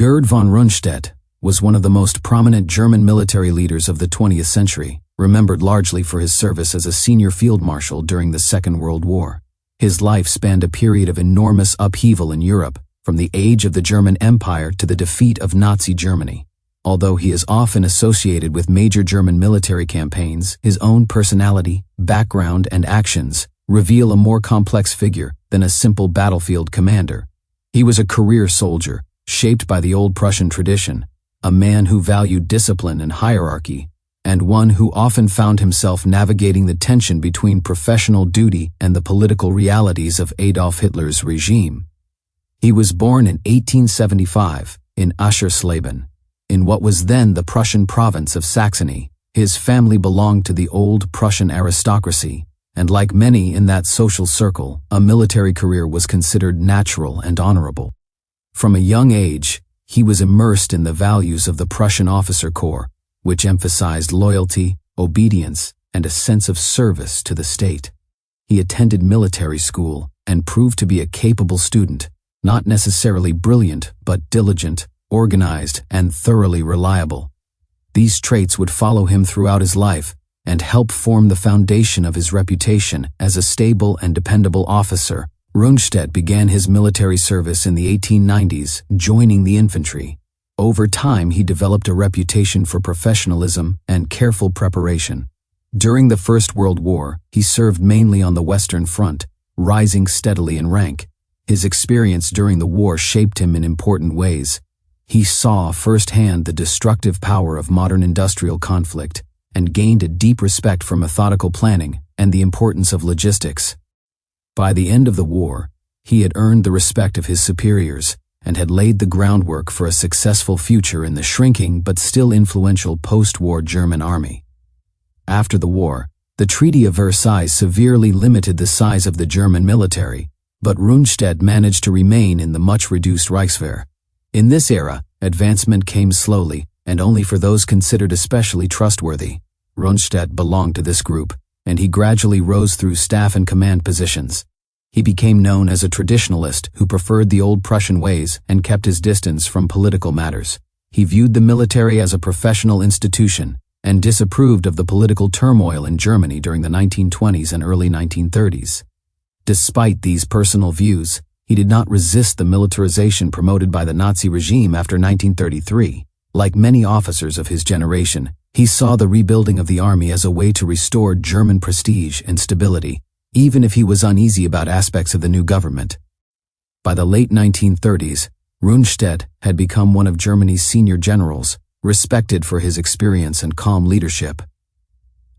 Gerd von Rundstedt was one of the most prominent German military leaders of the 20th century, remembered largely for his service as a senior field marshal during the Second World War. His life spanned a period of enormous upheaval in Europe, from the age of the German Empire to the defeat of Nazi Germany. Although he is often associated with major German military campaigns, his own personality, background, and actions reveal a more complex figure than a simple battlefield commander. He was a career soldier, shaped by the old Prussian tradition, a man who valued discipline and hierarchy, and one who often found himself navigating the tension between professional duty and the political realities of Adolf Hitler's regime. He was born in 1875 in Aschersleben, in what was then the Prussian province of Saxony. His family belonged to the old Prussian aristocracy, and like many in that social circle, a military career was considered natural and honorable. From a young age, he was immersed in the values of the Prussian officer corps, which emphasized loyalty, obedience, and a sense of service to the state. He attended military school and proved to be a capable student, not necessarily brilliant, but diligent, organized, and thoroughly reliable. These traits would follow him throughout his life and help form the foundation of his reputation as a stable and dependable officer. Rundstedt began his military service in the 1890s, joining the infantry. Over time, he developed a reputation for professionalism and careful preparation. During the First World War, he served mainly on the Western Front, rising steadily in rank. His experience during the war shaped him in important ways. He saw firsthand the destructive power of modern industrial conflict and gained a deep respect for methodical planning and the importance of logistics. By the end of the war, he had earned the respect of his superiors and had laid the groundwork for a successful future in the shrinking but still influential post-war German army. After the war, the Treaty of Versailles severely limited the size of the German military, but Rundstedt managed to remain in the much-reduced Reichswehr. In this era, advancement came slowly and only for those considered especially trustworthy. Rundstedt belonged to this group, and he gradually rose through staff and command positions. He became known as a traditionalist who preferred the old Prussian ways and kept his distance from political matters. He viewed the military as a professional institution and disapproved of the political turmoil in Germany during the 1920s and early 1930s. Despite these personal views, he did not resist the militarization promoted by the Nazi regime after 1933. Like many officers of his generation, he saw the rebuilding of the army as a way to restore German prestige and stability, even if he was uneasy about aspects of the new government. By the late 1930s, Rundstedt had become one of Germany's senior generals, respected for his experience and calm leadership.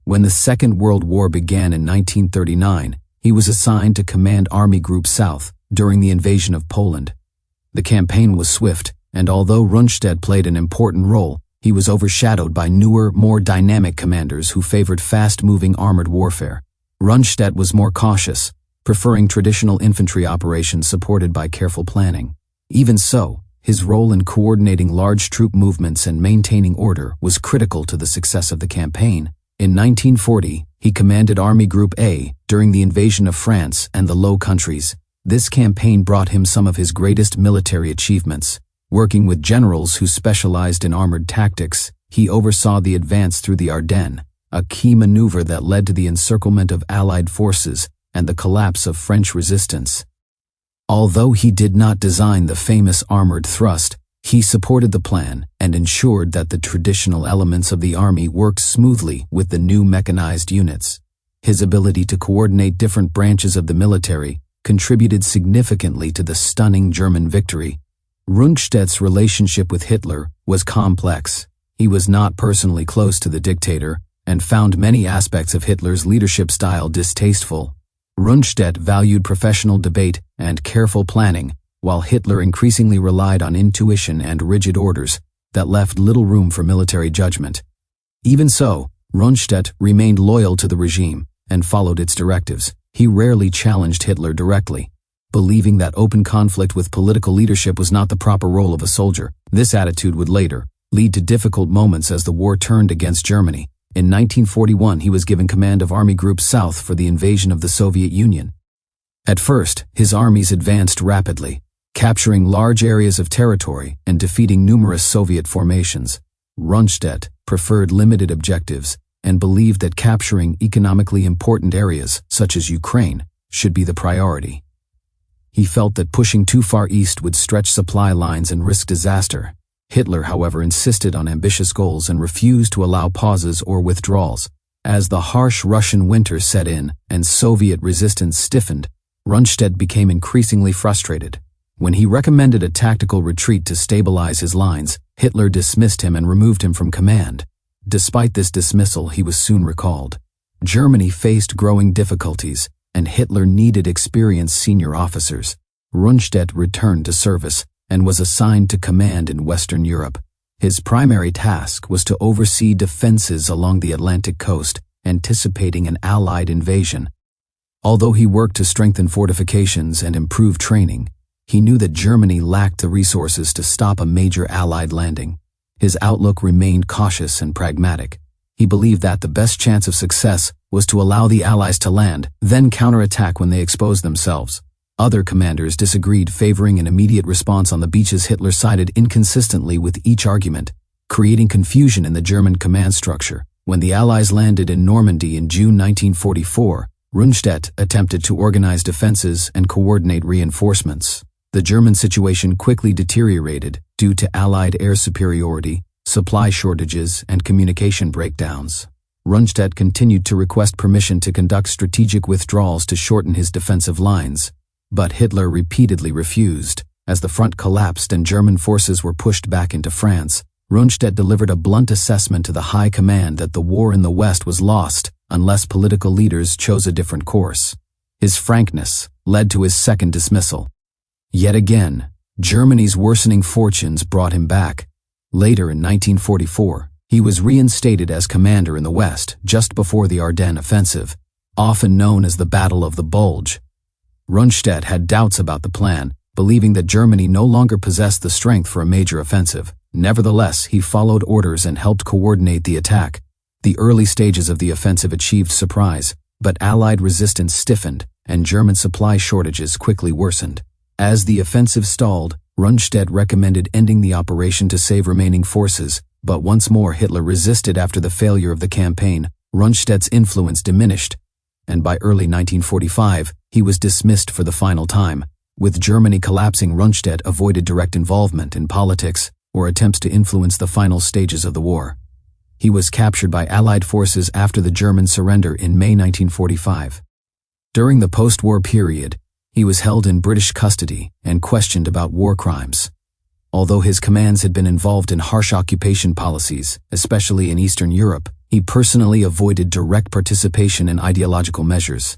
When the Second World War began in 1939, he was assigned to command Army Group South during the invasion of Poland. The campaign was swift, and although Rundstedt played an important role, he was overshadowed by newer, more dynamic commanders who favored fast-moving armored warfare. Rundstedt was more cautious, preferring traditional infantry operations supported by careful planning. Even so, his role in coordinating large troop movements and maintaining order was critical to the success of the campaign. In 1940, he commanded Army Group A during the invasion of France and the Low Countries. This campaign brought him some of his greatest military achievements. Working with generals who specialized in armored tactics, he oversaw the advance through the Ardennes, a key maneuver that led to the encirclement of Allied forces and the collapse of French resistance. Although he did not design the famous armored thrust, he supported the plan and ensured that the traditional elements of the army worked smoothly with the new mechanized units. His ability to coordinate different branches of the military contributed significantly to the stunning German victory. Rundstedt's relationship with Hitler was complex. He was not personally close to the dictator and found many aspects of Hitler's leadership style distasteful. Rundstedt valued professional debate and careful planning, while Hitler increasingly relied on intuition and rigid orders that left little room for military judgment. Even so, Rundstedt remained loyal to the regime and followed its directives. He rarely challenged Hitler directly, believing that open conflict with political leadership was not the proper role of a soldier. This attitude would later lead to difficult moments as the war turned against Germany. In 1941, he was given command of Army Group South for the invasion of the Soviet Union. At first, his armies advanced rapidly, capturing large areas of territory and defeating numerous Soviet formations. Rundstedt preferred limited objectives and believed that capturing economically important areas, such as Ukraine, should be the priority. He felt that pushing too far east would stretch supply lines and risk disaster. Hitler, however, insisted on ambitious goals and refused to allow pauses or withdrawals. As the harsh Russian winter set in and Soviet resistance stiffened, Rundstedt became increasingly frustrated. When he recommended a tactical retreat to stabilize his lines, Hitler dismissed him and removed him from command. Despite this dismissal, he was soon recalled. Germany faced growing difficulties, and Hitler needed experienced senior officers. Rundstedt returned to service and was assigned to command in Western Europe. His primary task was to oversee defenses along the Atlantic coast, anticipating an Allied invasion. Although he worked to strengthen fortifications and improve training, he knew that Germany lacked the resources to stop a major Allied landing. His outlook remained cautious and pragmatic. He believed that the best chance of success was to allow the Allies to land, then counterattack when they exposed themselves. Other commanders disagreed, favoring an immediate response on the beaches. Hitler sided inconsistently with each argument, creating confusion in the German command structure. When the Allies landed in Normandy in June 1944, Rundstedt attempted to organize defenses and coordinate reinforcements. The German situation quickly deteriorated due to Allied air superiority, supply shortages, and communication breakdowns. Rundstedt continued to request permission to conduct strategic withdrawals to shorten his defensive lines, but Hitler repeatedly refused. As the front collapsed and German forces were pushed back into France, Rundstedt delivered a blunt assessment to the High Command that the war in the West was lost unless political leaders chose a different course. His frankness led to his second dismissal. Yet again, Germany's worsening fortunes brought him back. Later in 1944, he was reinstated as commander in the West just before the Ardennes offensive, often known as the Battle of the Bulge. Rundstedt had doubts about the plan, believing that Germany no longer possessed the strength for a major offensive. Nevertheless, he followed orders and helped coordinate the attack. The early stages of the offensive achieved surprise, but Allied resistance stiffened and German supply shortages quickly worsened. As the offensive stalled, Rundstedt recommended ending the operation to save remaining forces, but once more Hitler resisted. After the failure of the campaign, Rundstedt's influence diminished, and by early 1945, he was dismissed for the final time. With Germany collapsing, Rundstedt avoided direct involvement in politics or attempts to influence the final stages of the war. He was captured by Allied forces after the German surrender in May 1945. During the post-war period, he was held in British custody and questioned about war crimes. Although his commands had been involved in harsh occupation policies, especially in Eastern Europe, he personally avoided direct participation in ideological measures.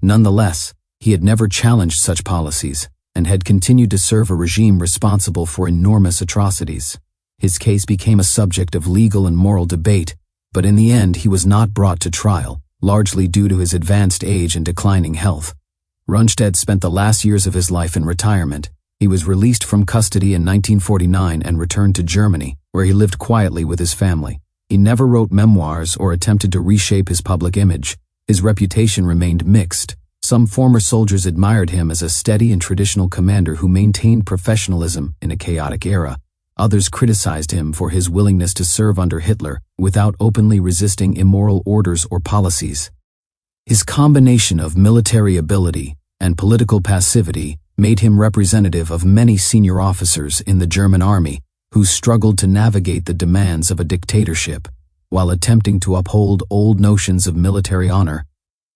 Nonetheless, he had never challenged such policies and had continued to serve a regime responsible for enormous atrocities. His case became a subject of legal and moral debate, but in the end he was not brought to trial, largely due to his advanced age and declining health. Rundstedt spent the last years of his life in retirement. He was released from custody in 1949 and returned to Germany, where he lived quietly with his family. He never wrote memoirs or attempted to reshape his public image. His reputation remained mixed. Some former soldiers admired him as a steady and traditional commander who maintained professionalism in a chaotic era. Others criticized him for his willingness to serve under Hitler without openly resisting immoral orders or policies. His combination of military ability and political passivity made him representative of many senior officers in the German army who struggled to navigate the demands of a dictatorship while attempting to uphold old notions of military honor.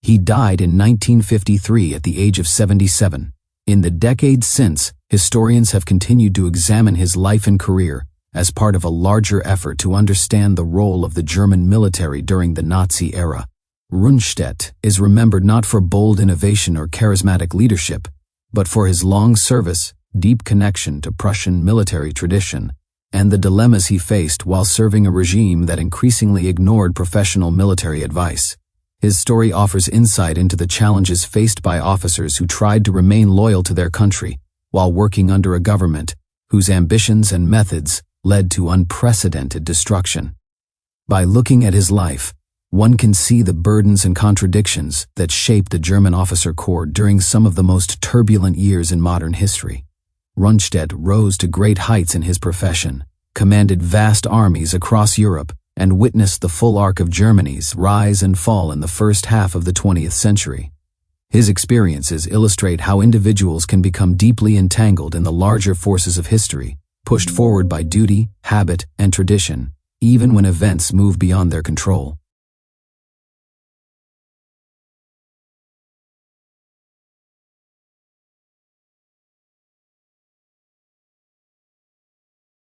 He died in 1953 at the age of 77. In the decades since, historians have continued to examine his life and career as part of a larger effort to understand the role of the German military during the Nazi era. Rundstedt is remembered not for bold innovation or charismatic leadership, but for his long service, deep connection to Prussian military tradition, and the dilemmas he faced while serving a regime that increasingly ignored professional military advice. His story offers insight into the challenges faced by officers who tried to remain loyal to their country while working under a government whose ambitions and methods led to unprecedented destruction. By looking at his life, one can see the burdens and contradictions that shaped the German officer corps during some of the most turbulent years in modern history. Rundstedt rose to great heights in his profession, commanded vast armies across Europe, and witnessed the full arc of Germany's rise and fall in the first half of the 20th century. His experiences illustrate how individuals can become deeply entangled in the larger forces of history, pushed forward by duty, habit, and tradition, even when events move beyond their control.